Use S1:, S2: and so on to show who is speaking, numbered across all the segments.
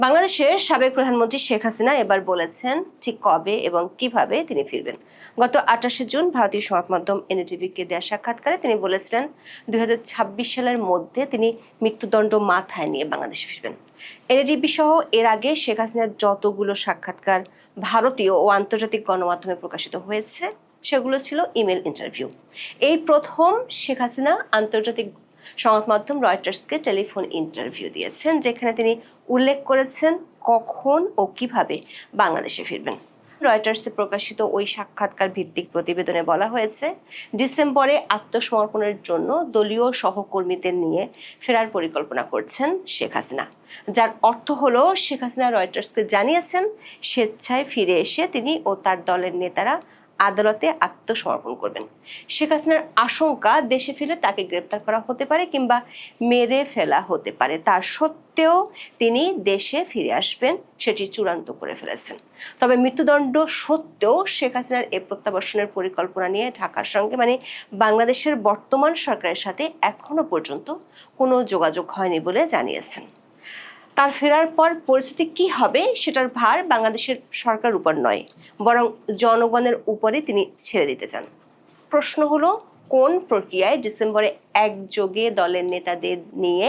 S1: বাংলাদেশের সাবেক প্রধানমন্ত্রী শেখ হাসিনা এবার বলেছেন ঠিক কবে এবং কিভাবে তিনি ফিরবেন। গত 28 জুন ভারতীয় সংবাদ মাধ্যম এনডিটিভিকে দেওয়া সাক্ষাৎকারে তিনি বলেছিলেন 2026 সালের মধ্যে তিনি মৃত্যুদণ্ড মাথায় নিয়ে বাংলাদেশে ফিরবেন। এনডিটিভি সহ এর আগে শেখ হাসিনার যতগুলো সাক্ষাৎকার ভারতীয় ও আন্তর্জাতিক গণমাধ্যমে প্রকাশিত হয়েছে সেগুলো ছিল ইমেল ইন্টারভিউ। এই প্রথম শেখ হাসিনা আন্তর্জাতিক সংবাদ মাধ্যম রয়টার্সকে টেলিফোন ইন্টারভিউ দিয়েছেন, যেখানে তিনি উল্লেখ করেছেন কখন ও কিভাবে বাংলাদেশে ফিরবেন। রয়টার্সে প্রকাশিত ওই সাক্ষাৎকার ভিত্তিক প্রতিবেদনে বলা হয়েছে, ডিসেম্বরে আত্মসমর্পণের জন্য দলীয় সহকর্মীদের নিয়ে ফেরার পরিকল্পনা করছেন শেখ হাসিনা, যার অর্থ হলো শেখ হাসিনা রয়টার্সকে জানিয়েছেন স্বেচ্ছায় ফিরে এসে তিনি ও তার দলের নেতারা আদালতে আত্মসমর্পণ করবেন। শেখ হাসিনার আশঙ্কা দেশে ফিরে তাকে গ্রেপ্তার করা হতে পারে কিংবা মেরে ফেলা হতে পারে, তা সত্ত্বেও তিনি দেশে ফিরে আসবেন সেটি চূড়ান্ত করে ফেলেছেন। তবে মৃত্যুদণ্ড সত্ত্বেও শেখ হাসিনার এই প্রত্যাবর্তনের পরিকল্পনা নিয়ে ঢাকার সঙ্গে বাংলাদেশের বর্তমান সরকারের সাথে এখনো পর্যন্ত কোনো যোগাযোগ হয়নি বলে জানিয়েছেন। তার ফেরার পর পরিস্থিতি কি হবে সেটার ভার বাংলাদেশের সরকার উপর নয়, বরং জনগণের উপরে তিনি ছেড়ে দিতে চান। প্রশ্ন হলো, কোন প্রক্রিয়ায় ডিসেম্বরে একযোগে দলের নেতাদের নিয়ে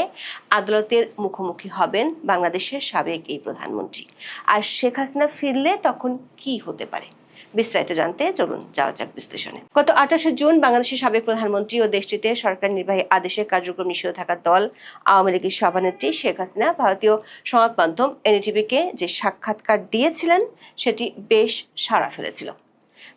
S1: আদালতের মুখোমুখি হবেন বাংলাদেশের সাবেক এই প্রধানমন্ত্রী, আর শেখ হাসিনা ফিরলে তখন কি হতে পারে? বিস্তারিত জানতে চলুন যাওয়া যাক বিশ্লেষণে। গত 28 জুন বাংলাদেশের সাবেক প্রধানমন্ত্রী ও দেশটিতে সরকার নির্বাহী আদেশের কার্যক্রম নিষিদ্ধ থাকা দল আওয়ামী লীগের সভানেত্রী শেখ হাসিনা ভারতীয় সংবাদ মাধ্যম এনডিটিভিকে যে সাক্ষাৎকার দিয়েছিলেন সেটি বেশ সাড়া ফেলেছিল।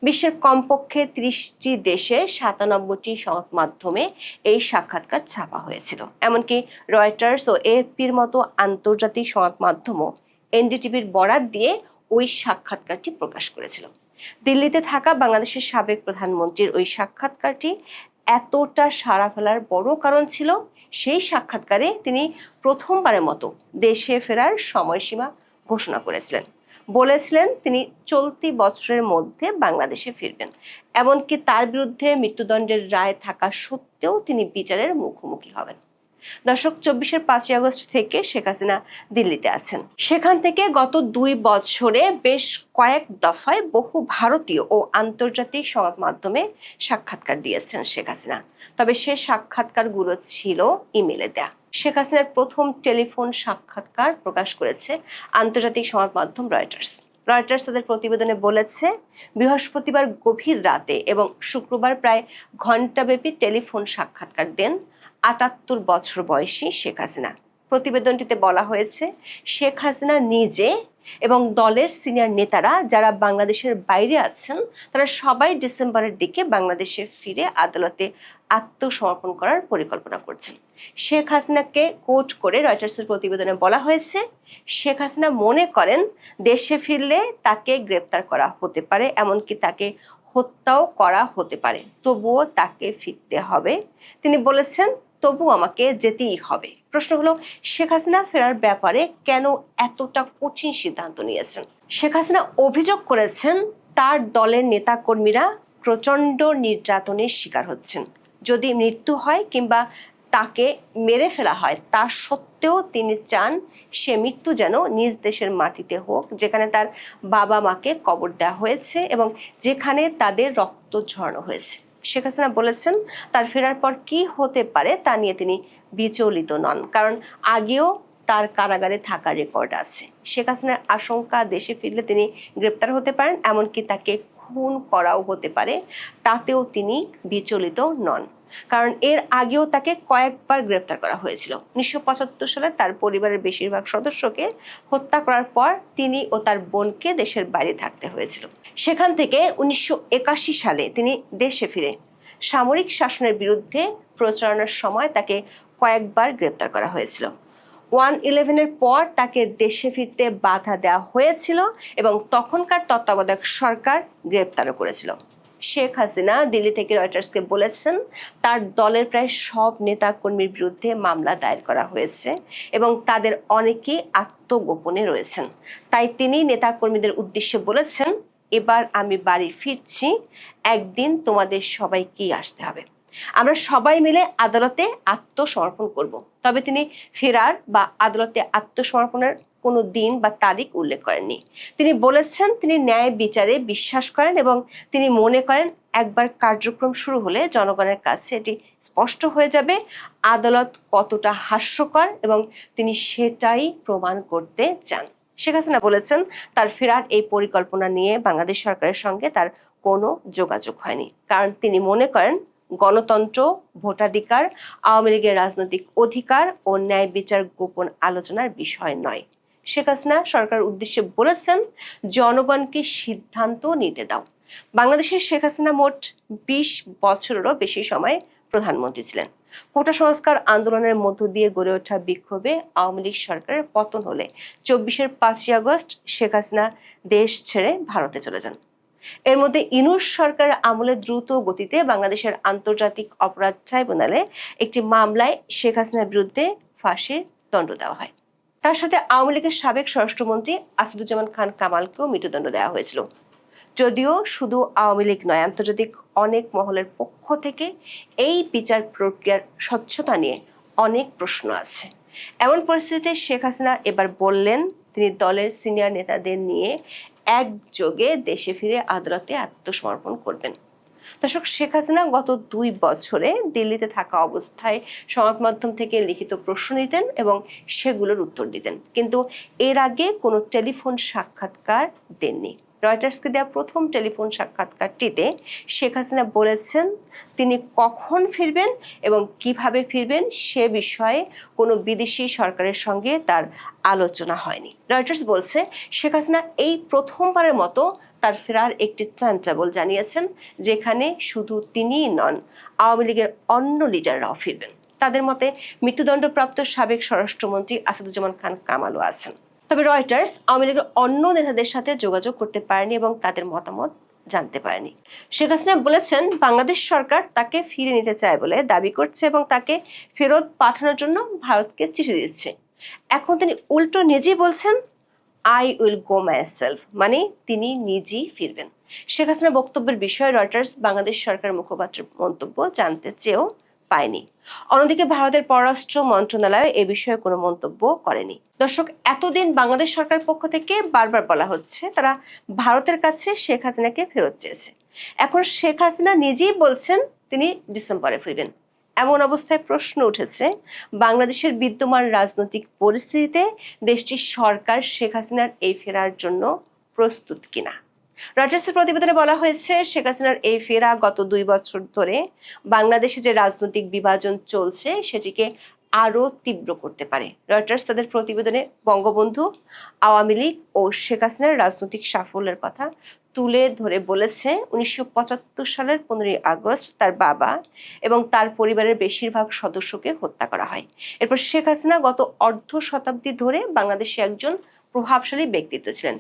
S1: বিশ্বের কমপক্ষে 30টি দেশে 97টি সংবাদ মাধ্যমে এই সাক্ষাৎকার ছাপা হয়েছিল। এমনকি রয়টার্স ও এএফপির মতো আন্তর্জাতিক সংবাদ মাধ্যমও এনডিটিভির বরাত দিয়ে ওই সাক্ষাৎকারটি প্রকাশ করেছিল। দিল্লিতে থাকা বাংলাদেশের সাবেক প্রধানমন্ত্রীর ওই সাক্ষাৎকারটি এতটা সাড়া ফেলার বড় কারণ ছিল সেই সাক্ষাৎকারে তিনি প্রথমবারের মতো দেশে ফেরার সময়সীমা ঘোষণা করেছিলেন। বলেছিলেন তিনি চলতি বছরের মধ্যে বাংলাদেশে ফিরবেন। এমনকি তার বিরুদ্ধে মৃত্যুদণ্ডের রায় থাকা সত্ত্বেও তিনি বিচারের মুখোমুখি হবেন। দর্শক, 24-এর 5ই আগস্ট থেকে শেখ হাসিনা দিল্লিতে আছেন। সেখান থেকে গত 2 বছরে বেশ কয়েক দফায় বহু ভারতীয় ও আন্তর্জাতিক সংবাদ মাধ্যমে সাক্ষাৎকার দিয়েছেন শেখ হাসিনা। তবে সে সাক্ষাৎকারগুলো ছিল ইমেলে দেয়া। শেখ হাসিনার প্রথম টেলিফোন সাক্ষাৎকার প্রকাশ করেছে আন্তর্জাতিক সংবাদ মাধ্যম রয়টার্স। রয়টার্স তাদের প্রতিবেদনে বলেছে, বৃহস্পতিবার গভীর রাতে এবং শুক্রবার প্রায় ঘণ্টাব্যাপী টেলিফোন সাক্ষাৎকার দেন 78 বছর বয়সী শেখ হাসিনা। প্রতিবেদনটিতে বলা হয়েছে, শেখ হাসিনা নিজে এবং দলের সিনিয়র নেতারা যারা বাংলাদেশের বাইরে আছেন তারা সবাই ডিসেম্বরের দিকে বাংলাদেশে ফিরে আদালতে আত্মসমর্পণ করার পরিকল্পনা করছেন। শেখ হাসিনাকে কোট করে রয়টার্সের প্রতিবেদনে বলা হয়েছে, শেখ হাসিনা মনে করেন দেশে ফিরলে তাকে গ্রেপ্তার করা হতে পারে, এমনকি তাকে হত্যাও করা হতে পারে, তবুও তাকে ফিরতে হবে। তিনি বলেছেন, তবু আমাকে যেতেই হবে। প্রশ্ন হলো, শেখ হাসিনা ফেরার ব্যাপারে কেন এতটা কঠিন সিদ্ধান্ত নিয়েছেন? শেখ হাসিনা অভিযোগ করেছেন তার দলের নেতাকর্মীরা প্রচণ্ড নির্যাতনের শিকার হচ্ছেন। যদি মৃত্যু হয় কিংবা তাকে মেরে ফেলা হয় তা সত্ত্বেও তিনি চান সে মৃত্যু যেন নিজ দেশের মাটিতে হোক, যেখানে তার বাবা মাকে কবর দেওয়া হয়েছে এবং যেখানে তাদের রক্ত ঝরানো হয়েছে। শেখ হাসিনা বলেছেন তার ফেরার পর কি হতে পারে তা নিয়ে তিনি বিচলিত নন, কারণ আগেও তার কারাগারে থাকার রেকর্ড আছে। শেখ হাসিনার আশঙ্কা দেশে ফিরলে তিনি গ্রেপ্তার হতে পারেন, এমনকি তাকে খুন করাও হতে পারে, তাতেও তিনি বিচলিত নন, কারণ এর আগেও তাকে কয়েকবার গ্রেপ্তার করা হয়েছিল। 1975 সালে তার পরিবারের বেশিরভাগ সদস্যকে হত্যা করার পর তিনি ও তার বোনকে দেশের বাইরে থাকতে হয়েছিল। সেখান থেকে 1981 সালে তিনি দেশে ফিরে সামরিক শাসনের বিরুদ্ধে প্রচারণার সময় তাকে কয়েকবার গ্রেপ্তার করা হয়েছিল। 1/11-এর পর তাকে দেশে ফিরতে বাধা দেওয়া হয়েছিল এবং তখনকার তত্ত্বাবধায়ক সরকার গ্রেপ্তারও করেছিল। শেখ হাসিনা দিল্লি থেকে রয়টার্সকে বলেছেন তার দলের প্রায় সব নেতা কর্মীর বিরুদ্ধে মামলা দায়ের করা হয়েছে এবং তাদের অনেকেই আত্মগোপনে রয়েছেন। তাই তিনি নেতা কর্মীদের উদ্দেশ্যে বলেছেন, এবার আমি বাড়ি ফিরছি, একদিন তোমাদের সবাইকেই আসতে হবে। আমরা সবাই মিলে আদালতে আত্মসমর্পণ করব। তবে তিনি ফেরার বা আদালতে আত্মসমর্পণের কোনো দিন বা তারিখ উল্লেখ করেননি। তিনি বলেছেন তিনি ন্যায় বিচারে বিশ্বাস করেন এবং তিনি মনে করেন একবার কার্যক্রম শুরু হলে জনগণের কাছে এটি স্পষ্ট হয়ে যাবে আদালত কতটা হাস্যকর এবং তিনি সেটাই প্রমাণ করতে চান। শেখ হাসিনা বলেছেন তার ফেরার এই পরিকল্পনা নিয়ে বাংলাদেশ সরকারের সঙ্গে তার কোনো যোগাযোগ হয়নি, কারণ তিনি মনে করেন গণতন্ত্র, ভোটাধিকার, আওয়ামী লীগের রাজনৈতিক অধিকার ও ন্যায় বিচার গোপন আলোচনার বিষয় নয়। শেখ হাসিনা সরকারের উদ্দেশ্যে বলেছেন জনগণকে সিদ্ধান্ত নিতে দাও। বাংলাদেশের শেখ হাসিনা মোট ২০ বছরেরও বেশি সময় প্রধানমন্ত্রী ছিলেন। কোটা সংস্কার আন্দোলনের মধ্য দিয়ে গড়ে ওঠা বিক্ষোভে আওয়ামী লীগ সরকারের পতন হলে ২৪-এর ৫ই আগস্ট শেখ হাসিনা দেশ ছেড়ে ভারতে চলে যান। এর মধ্যে ইউনূস সরকারের আমলে দ্রুত গতিতে বাংলাদেশের আন্তর্জাতিক অপরাধ ট্রাইব্যুনালে একটি মামলায় শেখ হাসিনার বিরুদ্ধে ফাঁসির দণ্ড দেওয়া হয়। তার সাথে আওয়ামী লীগের সাবেক স্বরাষ্ট্রমন্ত্রী আসাদুজ্জামান খান কামালকেও মৃত্যুদণ্ড দেওয়া হয়েছিল। যদিও শুধু আওয়ামী লীগ নয়, আন্তর্জাতিক অনেক মহলের পক্ষ থেকে এই বিচার প্রক্রিয়ার স্বচ্ছতা নিয়ে অনেক প্রশ্ন আছে। এমন পরিস্থিতিতে শেখ হাসিনা এবার বললেন তিনি দলের সিনিয়র নেতাদের নিয়ে একযোগে দেশে ফিরে আদালতে আত্মসমর্পণ করবেন। দর্শক, শেখ হাসিনা গত ২ বছরে দিল্লিতে থাকা অবস্থায় সংবাদ মাধ্যম থেকে লিখিত প্রশ্ন দিতেন এবং সেগুলোর উত্তর দিতেন, কিন্তু এর আগে কোনো টেলিফোন সাক্ষাৎকার দেননি। রয়টার্সকে দেওয়া প্রথম টেলিফোন সাক্ষাৎকারটিতে শেখ হাসিনা বলেছেন তিনি কখন ফিরবেন এবং কিভাবে ফিরবেন সে বিষয়ে কোনো বিদেশি সরকারের সঙ্গে তার আলোচনা হয়নি। রয়টার্স বলছে শেখ হাসিনা এই প্রথমবারের মতো তার ফেরার একটি টাইম টেবল জানিয়েছেন, যেখানে শুধু তিনিই নন, আওয়ামী লীগের অন্য লিডাররাও ফিরবেন। তাদের মতে মৃত্যুদণ্ডপ্রাপ্ত সাবেক স্বরাষ্ট্রমন্ত্রী আসাদুজ্জামান খান কামালও আছেন। তবে রয়টার্স আওয়ামী লীগের অন্য নেতাদের সাথে যোগাযোগ করতে পারেনি এবং তাদের মতামত জানতে পারেনি। শেখ হাসিনা বলেছেন বাংলাদেশ সরকার তাকে ফিরে নিতে চায় বলে দাবি করছে এবং তাকে ফেরত পাঠানোর জন্য ভারতকে চিঠি দিচ্ছে। এখন তিনি উল্টো নিজেই বলছেন আই উইল গো মাইসেলফ, মানে তিনি নিজেই ফিরবেন। শেখ হাসিনার বক্তব্যের বিষয়ে রয়টার্স বাংলাদেশ সরকারের মুখপাত্রের মন্তব্য জানতে চেয়েও পায়নি। অন্যদিকে ভারতের পররাষ্ট্র মন্ত্রণালয় এ বিষয়ে কোনো মন্তব্য করেনি। দর্শক, এতদিন বাংলাদেশ সরকারের পক্ষ থেকে বারবার বলা হচ্ছে তারা ভারতের কাছে শেখ হাসিনাকে ফেরত চেয়েছে। এখন শেখ হাসিনা নিজেই বলছেন তিনি ডিসেম্বরে ফিরবেন। এমন অবস্থায় প্রশ্ন উঠেছে বাংলাদেশের বিদ্যমান রাজনৈতিক পরিস্থিতিতে দেশটির সরকার শেখ হাসিনার এই ফেরার জন্য প্রস্তুত কিনা। রয়টার্সের প্রতিবেদনে বলা হয়েছে শেখ হাসিনার এই ফেরা গত ২ বছর ধরে বাংলাদেশে যে রাজনৈতিক বিভাজন চলছে সেটিকে আরো তীব্র করতে পারে। রয়টার্স তাদের প্রতিবেদনে বঙ্গবন্ধু, আওয়ামী লীগ ও শেখ হাসিনার রাজনৈতিক সাফল্যের কথা তুলে ধরে বলেছে ১৯৭৫ সালের ১৫ই আগস্ট তার বাবা এবং তার পরিবারের বেশিরভাগ সদস্যকে হত্যা করা হয়। এরপর শেখ হাসিনা গত অর্ধ শতাব্দী ধরে বাংলাদেশে একজন প্রভাবশালী ব্যক্তিত্ব ছিলেন।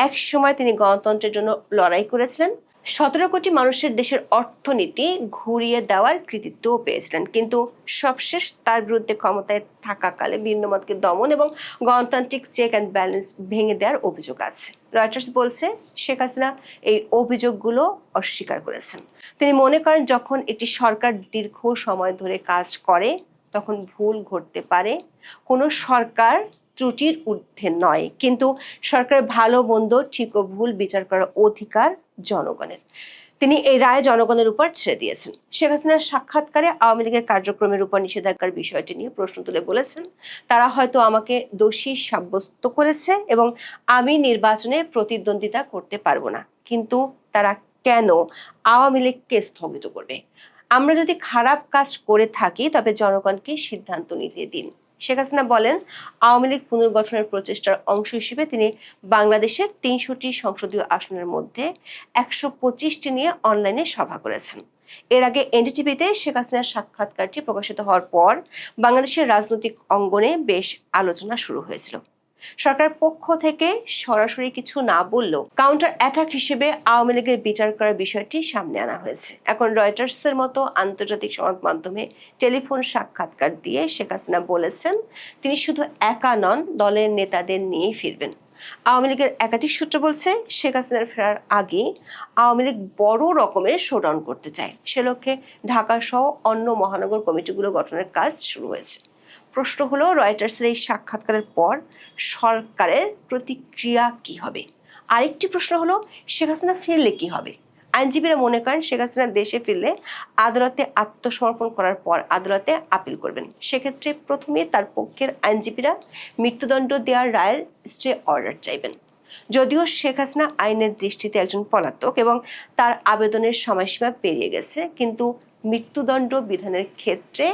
S1: এক সময় তিনি গণতন্ত্রের জন্য লড়াই করেছিলেন, ১৭ কোটি মানুষের দেশের অর্থনীতি ঘুরিয়ে দেওয়ার কৃতিত্বও পেয়েছিলেন, কিন্তু সবশেষ তার বিরুদ্ধে ক্ষমতায় থাকাকালে ভিন্নমতকে দমন এবং গণতান্ত্রিক চেক অ্যান্ড ব্যালেন্স ভেঙে দেওয়ার অভিযোগ আছে। রয়টার্স বলছে শেখ হাসিনা এই অভিযোগগুলো অস্বীকার করেছেন। তিনি মনে করেন যখন একটি সরকার দীর্ঘ সময় ধরে কাজ করে তখন ভুল ঘটতে পারে। কোনো সরকার ত্রুটির ঊর্ধ্বে নয়, কিন্তু সরকারের ভালো মন্দ ঠিক ও ভুল বিচার করার অধিকার জনগণের। তিনি এই রায় জনগণের উপর ছেড়ে দিয়েছেন। শেখ হাসিনার সাক্ষাৎকারে আওয়ামী লীগের কার্যক্রমের উপর নিষেধাজ্ঞার বিষয়টি নিয়ে প্রশ্ন তুলে বলেছেন তারা হয়তো আমাকে দোষী সাব্যস্ত করেছে এবং আমি নির্বাচনে প্রতিদ্বন্দ্বিতা করতে পারবো না, কিন্তু তারা কেন আওয়ামী লীগকে স্থগিত করবে? আমরা যদি খারাপ কাজ করে থাকি তবে জনগণকে সিদ্ধান্ত নিতে দিন। শেখ হাসিনা বলেন আওয়ামী লীগ পুনর্গঠনের প্রচেষ্টার অংশ হিসেবে তিনি বাংলাদেশের ৩০০টি সংসদীয় আসনের মধ্যে ১২৫টি নিয়ে অনলাইনে সভা করেছেন। এর আগে এনডিটিভিতে শেখ হাসিনার সাক্ষাৎকারটি প্রকাশিত হওয়ার পর বাংলাদেশের রাজনৈতিক অঙ্গনে বেশ আলোচনা শুরু হয়েছিল। সরকারের পক্ষ থেকে সরাসরি কিছু না বললেও কাউন্টার অ্যাটাক হিসেবে আওয়ামী লীগের বিচার করার বিষয়টি সামনে আনা হয়েছে। এখন রয়টার্সের মতো আন্তর্জাতিক সংবাদ মাধ্যমে টেলিফোন সাক্ষাৎকার দিয়ে শেখ হাসিনা বলেছেন তিনি শুধু একা নন, দলের নেতাদের নিয়েই ফিরবেন। আওয়ামী লীগের একাধিক সূত্র বলছে শেখ হাসিনার ফেরার আগে আওয়ামী লীগ বড় রকমের শোডাউন করতে চায়। সে লক্ষ্যে ঢাকা সহ অন্য মহানগর কমিটিগুলো গঠনের কাজ শুরু হয়েছে। প্রশ্ন হলো, রয়টার্সের এই সাক্ষাৎকারের পর সরকারের প্রতিক্রিয়া কি হবে? আরেকটি প্রশ্ন হলো, শেখ হাসিনা ফিরলে কি হবে? আইনজীবীরা মনে করেন শেখ হাসিনা দেশে ফিরলে আদালতে আত্মসমর্পণ করার পর আদালতে আপিল করবেন। সেক্ষেত্রে প্রথমে তার পক্ষের আইনজীবীরা মৃত্যুদণ্ড দেওয়ার রায়ের স্টে অর্ডার চাইবেন। যদিও শেখ হাসিনা আইনের দৃষ্টিতে একজন পলাতক এবং তার আবেদনের সময়সীমা পেরিয়ে গেছে, কিন্তু মৃত্যুদণ্ড বিধানের ক্ষেত্রে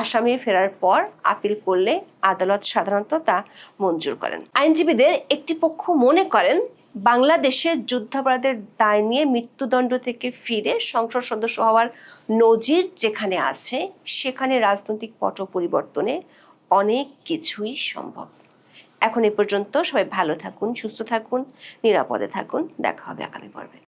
S1: আসামি ফেরার পর আপিল করলে আদালত সাধারণত তা মঞ্জুর করেন। আইনজীবীদের একটি পক্ষ মনে করেন, বাংলাদেশে যুদ্ধাপরাধের দায় নিয়ে মৃত্যুদণ্ড থেকে ফিরে সংসদ সদস্য হওয়ার নজির যেখানে আছে, সেখানে রাজনৈতিক পট পরিবর্তনে অনেক কিছুই সম্ভব। এখন এ পর্যন্ত। সবাই ভালো থাকুন, সুস্থ থাকুন, নিরাপদে থাকুন। দেখা হবে আগামী পর্বে।